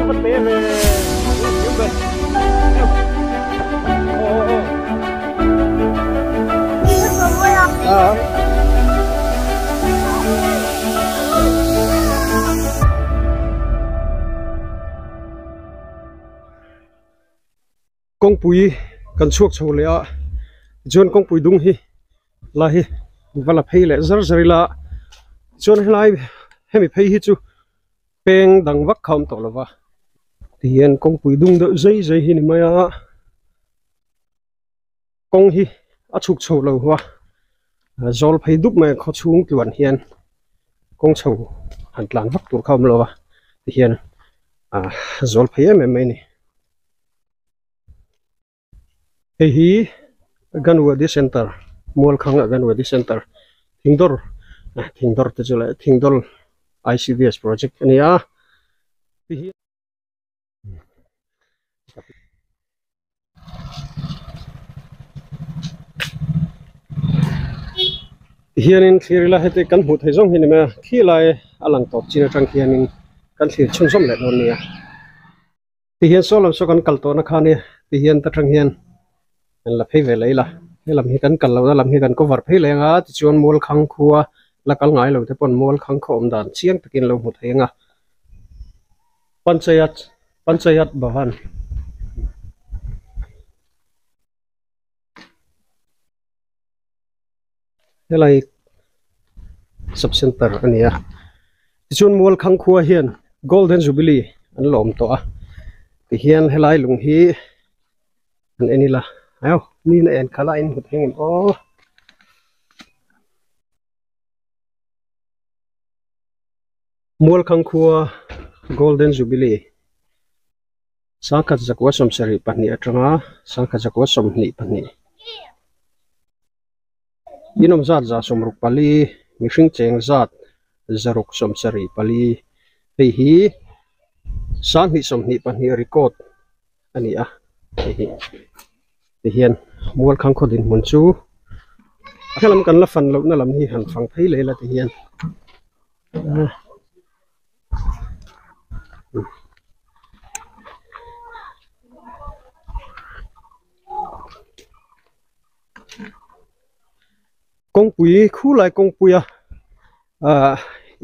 bắt bé về kiếm về công bùi cần chuộc sầu lẽ John công bùi đúng hi là hi và là pay lẽ rất rất là John lại hay mình pay hi chú peng đằng vắt không tổ là va thì hiện công bùi đúng đỡ dây dây hi này mà công hi ở chuộc sầu lâu hoa Zol pay đúc mà khó xuống chuẩn hiện công sầu hẳn làn vắt tổ không lâu thì hiện Zol pay em này hi Ganwadi Center mall khang Ganwadi Center thingdor te chula thingdor ICDS project ania hianin thirila hete kan hmu thei zong hin ma khilai alang top china tang hianin kan thir chung som le don nia ti hian solam so kan kal to na khani ti hian ta tang hian la phei ve leila lam hi kan kal lo lam hi kan cover phei lenga ti chuan mol khang khuwa la kal ngai lo te pon mol khang khom dan chiang takin lo mu thenga panchayat bhavan helai sub center ania ti chuan mol khang khuwa hian golden jubilee an lom to a ti hian helai lung hi an enila ayo ni na en khala in huteng o mol khang khuwa golden jubilee sangkhat zakwa somsari pani atanga sangkhat zakwa somni pani inom zat za somruk pali mihring cheng zat zaruk somsari pali hei hi sangni somni pani record ani a hian mol khang khodin mun chu akhalam kan la fan lo na lam hi han phang phei le la ti hian kong pui khu lai kong puya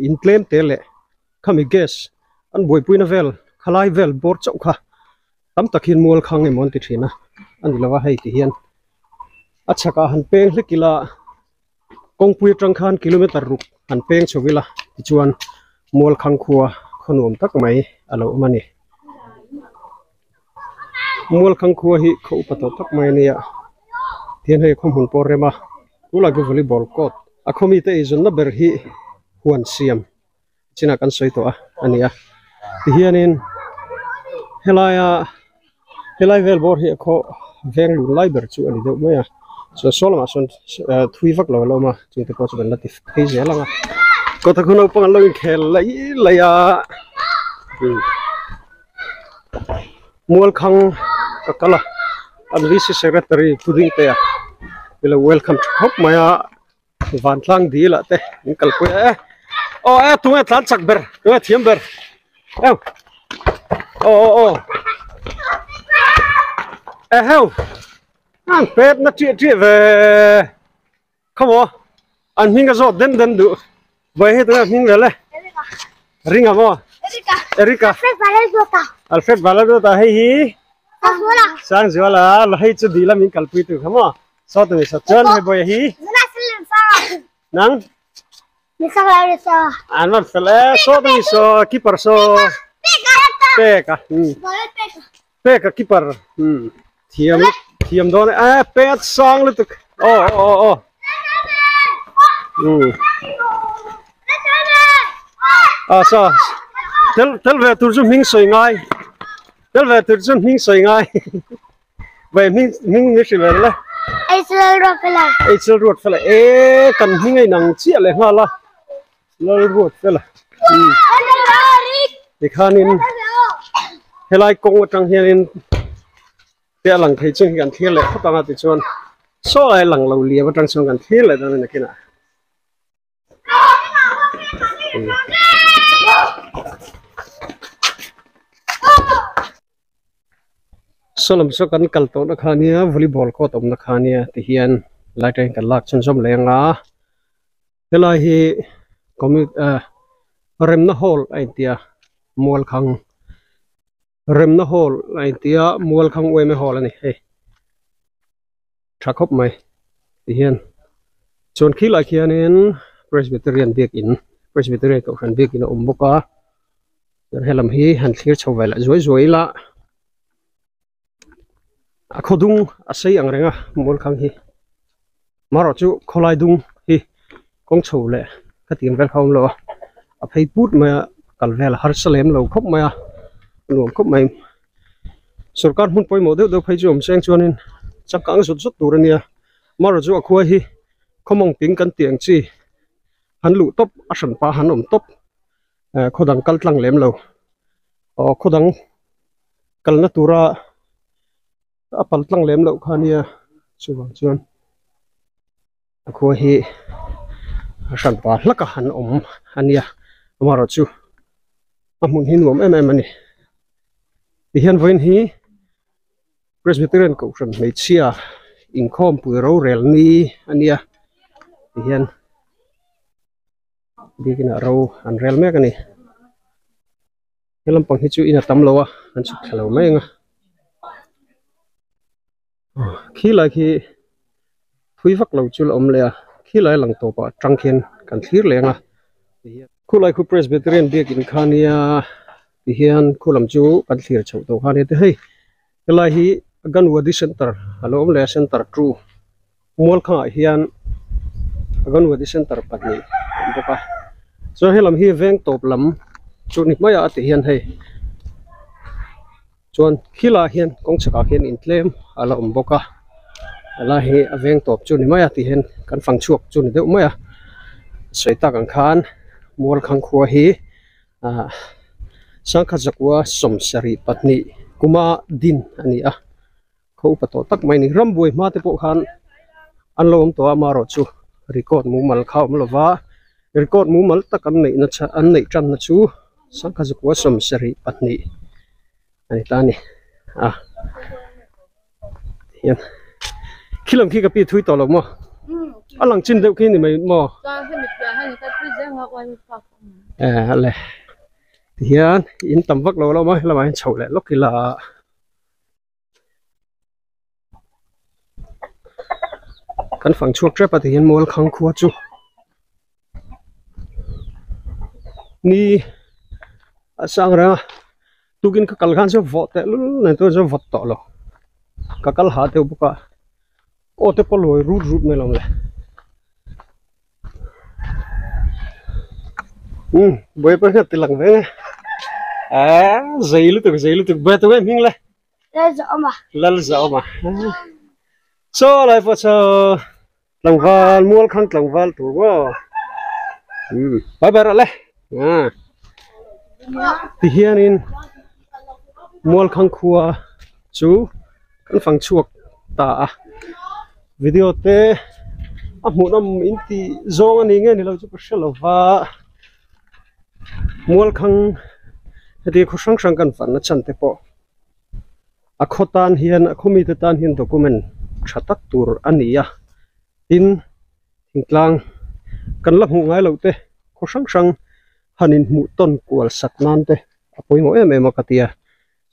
in claim tele khami gas an boi pui na vel khalai vel bor chau kha tam takhin mol khang emon ti thina an lawa hei ti hian acha ka han peng hlekila kongpui tangkhan kilometer ruk han peng chowila chuan mol khang khuwa khonom tak mai alo mani mol khang khuwa hi kho pato tak mai nia thian hei khom hun por rema kula go volleyball court a khomi te izon na ber hi huan siam china kan soi to a ania ti hianin helai vel bor hi kho veng lu lai ber chu ani deuh mai a so solama son thui vak lo lo ma chu te ko chu la ti phei je langa ko ta khono pang lo khel lai ya mol khang ka kala am vice secretary puding te a bila welcome to hop maya van tlang di la te kal pu tu e tlan chak ber tu e thiam ber heo anh pet na chia về không có anh mình cái giọt den du vậy hết rồi mình về đây ring à mo Erika Alfred Valadota hay hi sang giờ là hay chú đi là mình calcui từ không à sao tụi mình sao chân hay bồi hi nắng anh vẫn phải là sao tụi mình sao keeper sao peka keeper thiam đó này pet sang lên tụi sao tel về tụi chúng mình soi ngay tel về tụi chúng mình soi ngay vậy mình như thế này Excel ruột phải là cần mình ngay nằng chia lại hoa la ruột phải là thì khan in helai công trang hiền tia lằng thấy chung gần thiên lại phát tăng thì chuan số lại lằng lâu liệt trang chung gần thiên lại đó là cái nào solam so kan kal to na khania volleyball ko tom na khania ti hian lai train kan lak chun som lenga helai hi commute remna hall ai tia mual khang remna hall ai tia mual khang weme hall ani he thakop mai ti hian chon khi lai khianin presbyterian biak in presbyterian ko khan biak in umboka helam hi han thlir chhawela zoi la khodung asai angrenga mol khang hi maro chu kholai dung hi kong chhole ka tiang vel khom lo a phei put ma kalvel har salem lo khop ma nuam khop mai sarkar hun poi model do phei jom seng chuanin chakang sut sut turania maro chu akhua hi khomong ping kan tiang chi han lu top asan pa han top khodang kal tlang lem lo khodang kal na tura apal tlang lem lo khania chuwang chuan akhua hi asan pa hlaka han ania maro chu amun hin wom em ani ti hian voin hi presbyterian ko ram mei chia inkhom pu ro rel ni ania ti hian bigina ro an rel mek ani helam pang hi chu ina tam lowa an chu thalo menga khi lai khi thui vak lo chul om le khi lai lang to pa tangkhen kan thlir lenga khu lai khu presbyterian biak in khania ti hian khulam chu kan thlir chho to khania te hei lai hi ganwadi center halom le center tru mol kha hian ganwadi center patni boka so helam hi veng top lam chu ni maya ati hian hei chuan khila hian kong chaka hian in tlem ala boka ala hi aveng top chu ni maya ti hian kan fang chuak chu ni deuh maya soita kan khan mol khang khua hi sangkha zakwa somsari patni kuma din ani a kho pato tak mai ni rambui ma te po khan anlom to amaro chu record mu mal khaw mlova record mu mal tak an nei na cha an nei tran na chu sangkha zakwa somsari patni ani tani hian khilam khi ka pi thui to lo mo alang chin deuh khi ni mai mo ale hian in tam vak lo ma la mai chho le lokila kan phang chuak trap ati hian mol khang khuwa chu ni asang ra tukin ka kalgan so vote lu na to so vote to lo ka kal ha te buka o te pol hoi rut me lom le boy pa ka tilang ve zailu tu ba to ming le lal za ma so lai fa so langwal mol khang langwal tu wo ba le ti hianin mol khang khuwa chu kan phang chuak ta video te amunam inti zong ani nge ni lo chu pashalova mol khang hedi khosang sang kan fan na chan te po akhotan hian akhumi te tan hian document thatak tur ania in hingtlang kan la hu ngai lo te khosang sang hanin mu ton kwal saknan te apoi mo em katia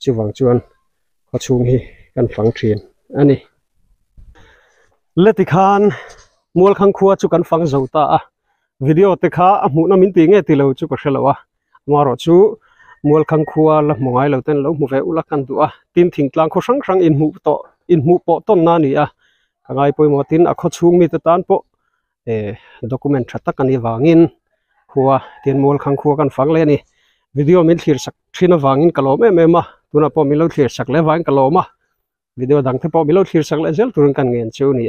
chuwang chuan khachung hi kan phang thin ani leti khan mol khang khuwa chu kan phang zota video te kha amu na min ti nge ti lo chu ka hrelowa maro chu mol khang khuwa la mongai lo ten lo mu ve ula kan du tin thingtlang kho sang sang in mu po ton na ni kangai poi mo tin a kho chung mi te tan po document thatak ani wangin khuwa tin mol khang khuwa kan phang le ni video min thlir sak thina wangin kalom ma tuna po milo thlir sak le wang kaloma video dang the po milo thlir sak le zel turun kan ngen chu ni